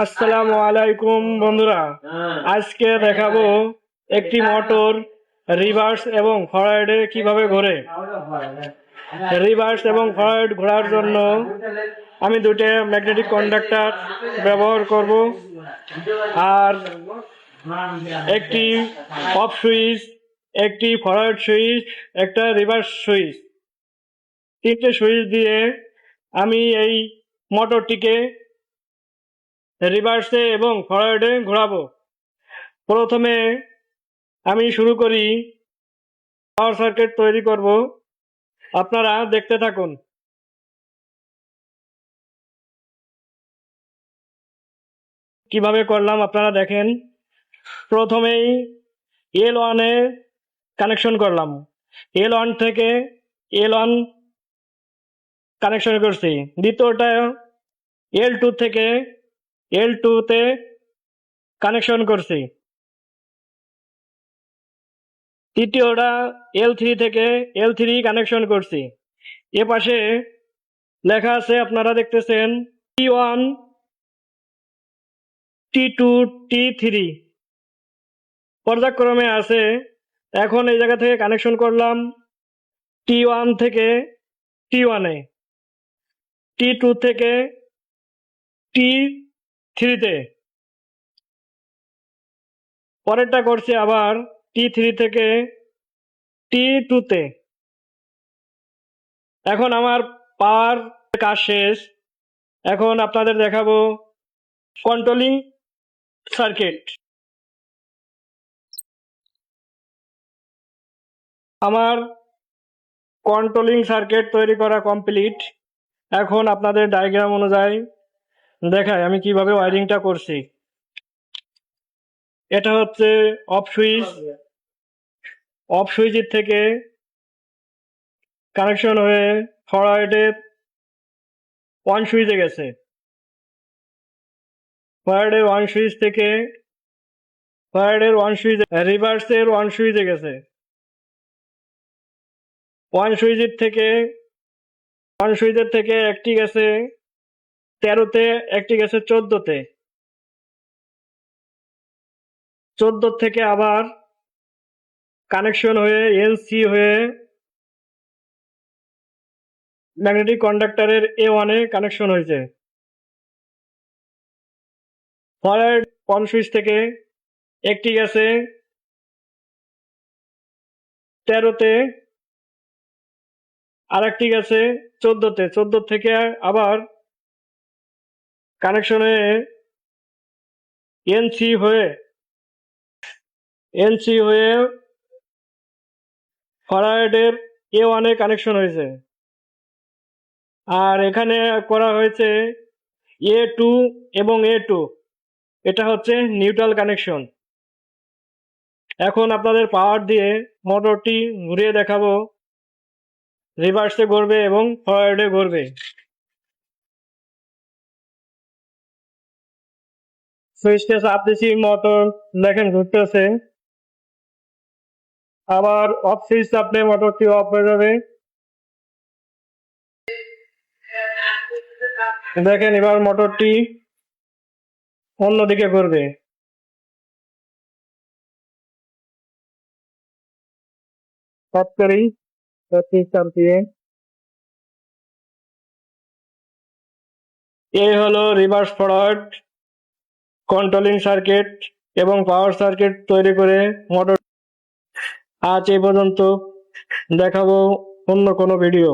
আসসালামু আলাইকুম বন্ধুরা, আজকে দেখাবো একটি মোটর রিভার্স এবং ফরওয়ার্ডে কিভাবে ঘোরে। রিভার্স এবং ফরওয়ার্ড ঘোরার জন্য আমি দুটো ম্যাগনেটিক কন্ডাক্টর ব্যবহার করব, আর একটি অফ সুইচ, একটি ফরওয়ার্ড সুইচ, একটা রিভার্স সুইচ, তিনটে সুইচ দিয়ে আমি এই মোটরটিকে রিভার্সে এবং ফরওয়ার্ডে ঘোরাবো। প্রথমে আমি শুরু করি, পাওয়ার সার্কিট তৈরি করব। আপনারা দেখতে থাকুন। কিভাবে করলাম আপনারা দেখেন। প্রথমেই L1 কানেকশন করলাম, L1 থেকে L1 কানেকশন করছি। দ্বিতীয়টা L2 থেকে L2 তে কানেকশন করছি। তৃতীয়টা L3 থেকে L3 কানেকশন করছি। এ পাশে লেখা আছে, আপনারা দেখতেছেন T1, T2, T3 পর্যায়ক্রমে আছে। এখন এই জায়গা থেকে কানেকশন করলাম T1 থেকে T1 এ, T2 থেকে T3 তে, পরেরটা করছি আবার T3 থেকে T2 তে। এখন আমার পাওয়ার কাজ শেষ। এখন আপনাদের দেখাবো কন্ট্রোলিং সার্কিট। আমার কন্ট্রোলিং সার্কিট তৈরি করা কমপ্লিট। এখন আপনাদের ডায়াগ্রাম অনুযায়ী দেখাই আমি কিভাবে ওয়্যারিংটা করছি। এটা হচ্ছে অফ সুইচ। অফ সুইচের থেকে কানেকশন হয়ে ফরওয়ার্ডে ওয়ান সুইচে গেছে। ফরওয়ার্ডের ওয়ান সুইচ থেকে ফরওয়ার্ডের ওয়ান সুইচ রিভার্সের ওয়ান সুইচে গেছে। ওয়ান সুইচের থেকে একটি গেছে 13-তে, একটি গেছে 14-তে। 14 থেকে আবার কানেকশন হয়ে এনসি হয়ে ম্যাগনেটিক কন্ডাক্টরের A1 কানেকশন হয়েছে। ফরওয়ার্ড ওয়ান সুইচ থেকে একটি গেছে 13-তে, আর একটি গেছে 14-তে। 14 থেকে আবার কানেকশন হয়ে এনসি হয়ে ফরওয়ার্ডের A1 কানেকশন হয়েছে। আর এখানে করা হয়েছে A2 এবং A2, এটা হচ্ছে নিউট্রাল কানেকশন। এখন আপনাদের পাওয়ার দিয়ে মোটরটি ঘুরিয়ে দেখাবো, রিভার্সে ঘুরবে এবং ফরওয়ার্ডে ঘুরবে। সুইচটা চাপ দিছি, মোটর দেখেন ঘুরতেছে। আবার অফ সুইচ চাপলে মোটরটি অফ হয়ে যাবে। দেখেন এবার মোটরটি অন্যদিকে ঘুরবে। অফ করি, সুইচ চাপ দিয়ে। এই হলো রিভার্স ফরওয়ার্ড কন্ট্রোলিং সার্কিট এবং পাওয়ার সার্কিট তৈরি করে মোটর। আজ এই পর্যন্ত, দেখাবো অন্য কোনো ভিডিও।